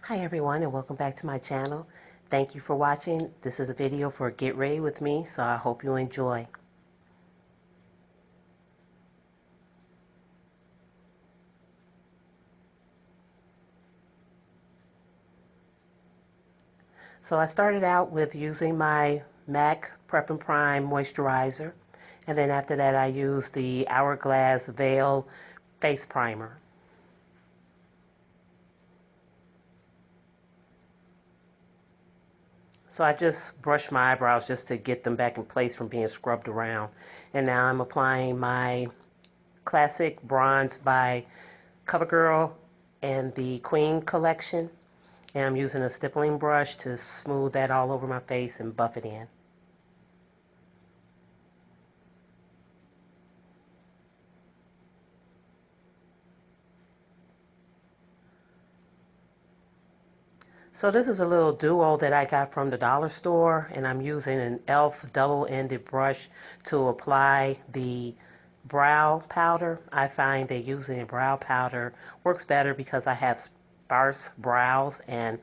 Hi everyone and welcome back to my channel. Thank you for watching. This is a video for Get Ready with me, so I hope you enjoy. So I started out with using my MAC Prep and Prime moisturizer, and then after that I used the Hourglass Veil face primer. So I just brushed my eyebrows just to get them back in place from being scrubbed around. And now I'm applying my classic bronze by CoverGirl and the Queen collection. And I'm using a stippling brush to smooth that all over my face and buff it in. So this is a little duo that I got from the dollar store, and I'm using an e.l.f. double-ended brush to apply the brow powder. I find that using a brow powder works better because I have sparse brows, and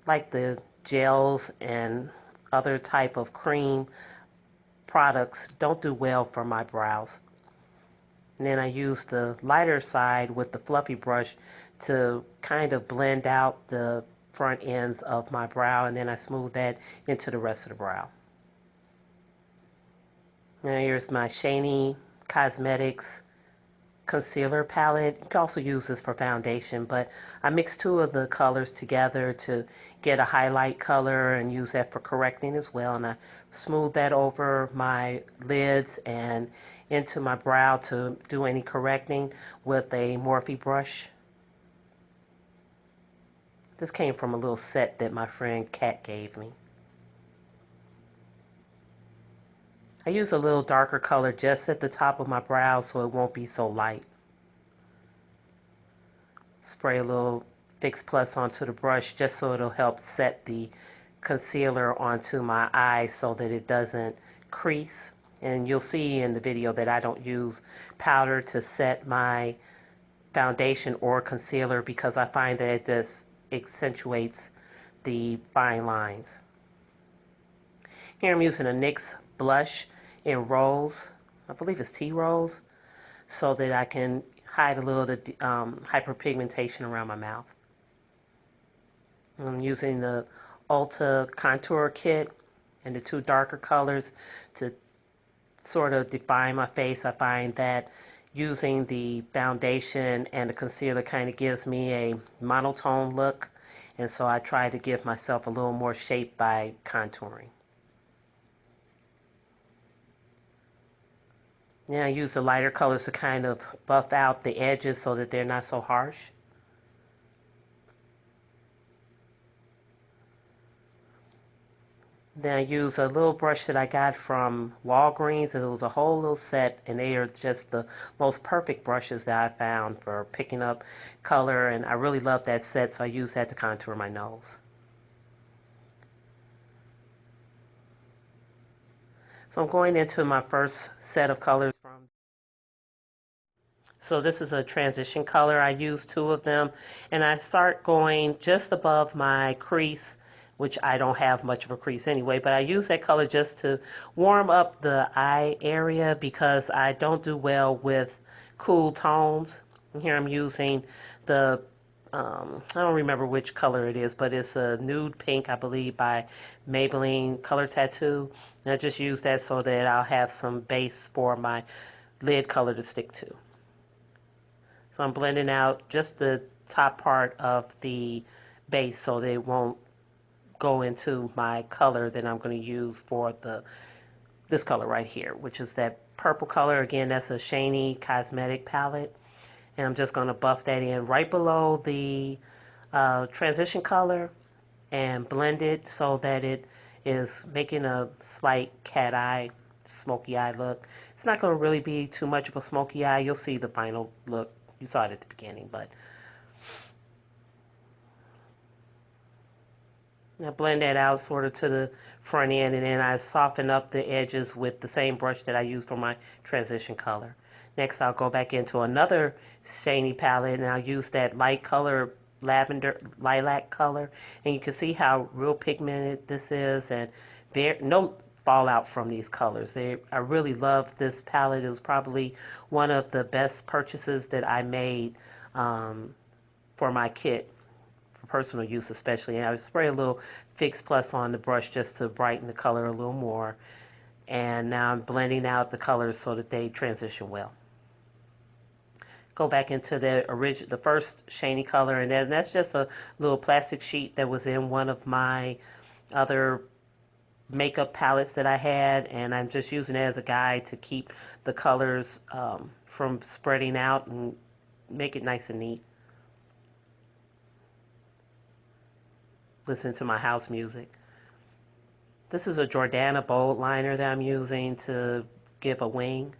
like the gels and other type of cream products don't do well for my brows. And then I use the lighter side with the fluffy brush to kind of blend out the front ends of my brow, and then I smooth that into the rest of the brow. Now here's my Shany Cosmetics concealer palette. You can also use this for foundation, but I mixed two of the colors together to get a highlight color and use that for correcting as well. And I smooth that over my lids and into my brow to do any correcting with a Morphe brush. This came from a little set that my friend Kat gave me. I use a little darker color just at the top of my brows so it won't be so light. Spray a little Fix Plus onto the brush just so it'll help set the concealer onto my eyes so that it doesn't crease. And you'll see in the video that I don't use powder to set my foundation or concealer because I find that it just accentuates the fine lines. Here I'm using a NYX blush in Rose, I believe it's Tea Rose, so that I can hide a little of the hyperpigmentation around my mouth. I'm using the Ulta Contour Kit and the two darker colors to sort of define my face. I find that using the foundation and the concealer kind of gives me a monotone look, and so I try to give myself a little more shape by contouring. Now I use the lighter colors to kind of buff out the edges so that they're not so harsh. Then I use a little brush that I got from Walgreens. It was a whole little set, and they are just the most perfect brushes that I found for picking up color, and I really love that set, so I use that to contour my nose. So I'm going into my first set of colors from. So this is a transition color. I use two of them, and I start going just above my crease, which I don't have much of a crease anyway, but I use that color just to warm up the eye area because I don't do well with cool tones. And here I'm using the, I don't remember which color it is, but it's a nude pink, I believe, by Maybelline Color Tattoo. And I just use that so that I'll have some base for my lid color to stick to. So I'm blending out just the top part of the base so they won't go into my color that I'm going to use for this color right here, which is that purple color. Again, that's a Shany Cosmetic palette. And I'm just going to buff that in right below the transition color and blend it so that it is making a slight cat eye, smoky eye look. It's not going to really be too much of a smoky eye. You'll see the final look. You saw it at the beginning, but I blend that out sort of to the front end, and then I soften up the edges with the same brush that I used for my transition color. Next, I'll go back into another Shany palette, and I'll use that light color lavender lilac color, and you can see how real pigmented this is, and no fallout from these colors. I really love this palette. It was probably one of the best purchases that I made for my kit, for personal use especially. And I would spray a little Fix Plus on the brush just to brighten the color a little more. And now I'm blending out the colors so that they transition well. Go back into the first shiny color, and then that's just a little plastic sheet that was in one of my other makeup palettes that I had, and I'm just using it as a guide to keep the colors from spreading out and make it nice and neat. Listen to my house music. This is a Jordana bold liner that I'm using to give a wing.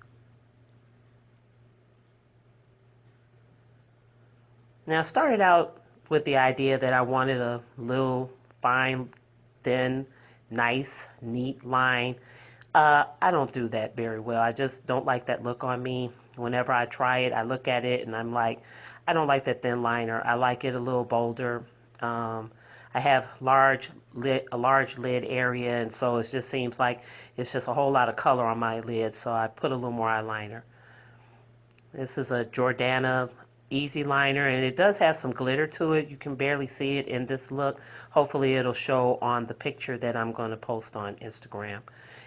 Now I started out with the idea that I wanted a little fine, thin, nice, neat line. I don't do that very well. I just don't like that look on me. Whenever I try it, I look at it and I'm like, I don't like that thin liner. I like it a little bolder. I have a large lid area, and so it just seems like it's just a whole lot of color on my lid, so I put a little more eyeliner. This is a Jordana Easy Liner, and it does have some glitter to it. You can barely see it in this look. Hopefully it'll show on the picture that I'm going to post on Instagram.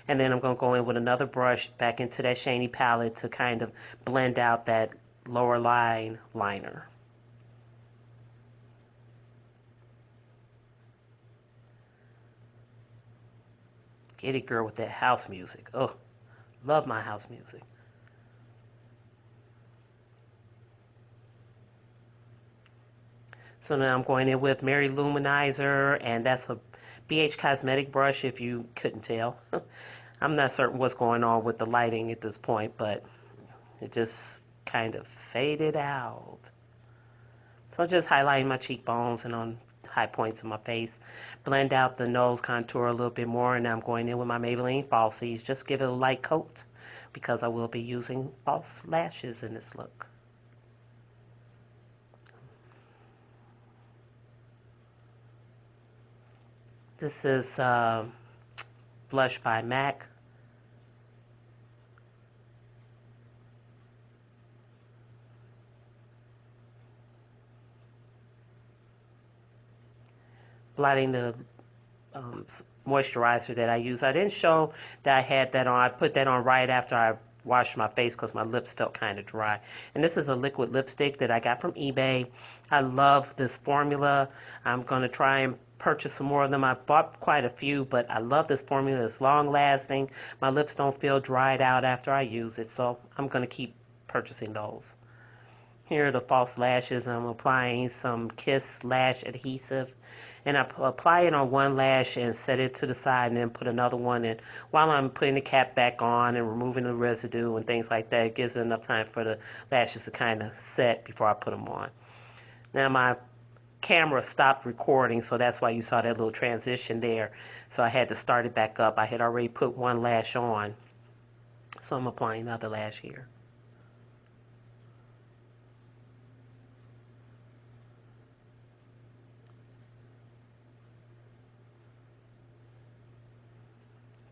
And then I'm going to go in with another brush back into that shiny palette to kind of blend out that lower line liner. Get it, girl, with that house music. Oh, love my house music. So now I'm going in with Mary Luminizer, and that's a BH Cosmetic brush, if you couldn't tell. I'm not certain what's going on with the lighting at this point, but it just kind of faded out. So I'm just highlighting my cheekbones and on high points of my face. Blend out the nose contour a little bit more, and now I'm going in with my Maybelline Falsies. Just give it a light coat because I will be using false lashes in this look. This is Blush by MAC. Blotting the moisturizer that I use. I didn't show that I had that on. I put that on right after I washed my face because my lips felt kind of dry. And this is a liquid lipstick that I got from eBay. I love this formula. I'm going to try and purchase some more of them. I bought quite a few, but I love this formula. It's long lasting. My lips don't feel dried out after I use it, so I'm going to keep purchasing those. Here are the false lashes. I'm applying some Kiss Lash Adhesive, and I apply it on one lash and set it to the side, and then put another one in. While I'm putting the cap back on and removing the residue and things like that, it gives it enough time for the lashes to kind of set before I put them on. Now my camera stopped recording, so that's why you saw that little transition there. So I had to start it back up. I had already put one lash on, so I'm applying another lash here.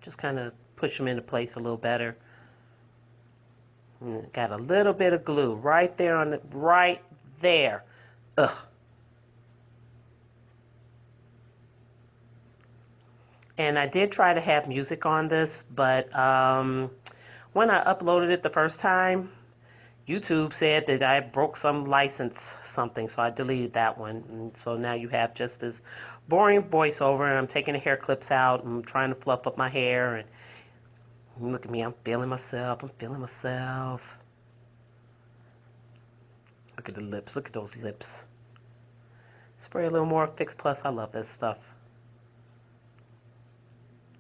Just kind of push them into place a little better. And got a little bit of glue right there on the right there. Ugh. And I did try to have music on this, but when I uploaded it the first time, YouTube said that I broke some license something, so I deleted that one. And so now you have just this boring voiceover, and I'm taking the hair clips out, and I'm trying to fluff up my hair, and look at me, I'm feeling myself, Look at the lips, look at those lips. Spray a little more Fix Plus, I love this stuff.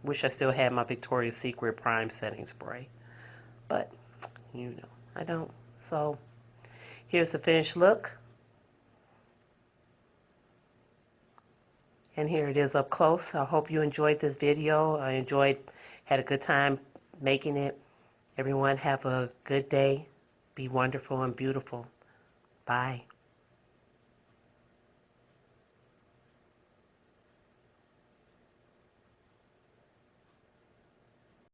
Wish I still had my Victoria's Secret Prime Setting Spray, but you know, I don't. So here's the finished look, and here it is up close. I hope you enjoyed this video. Had a good time making it. Everyone have a good day. Be wonderful and beautiful. Bye.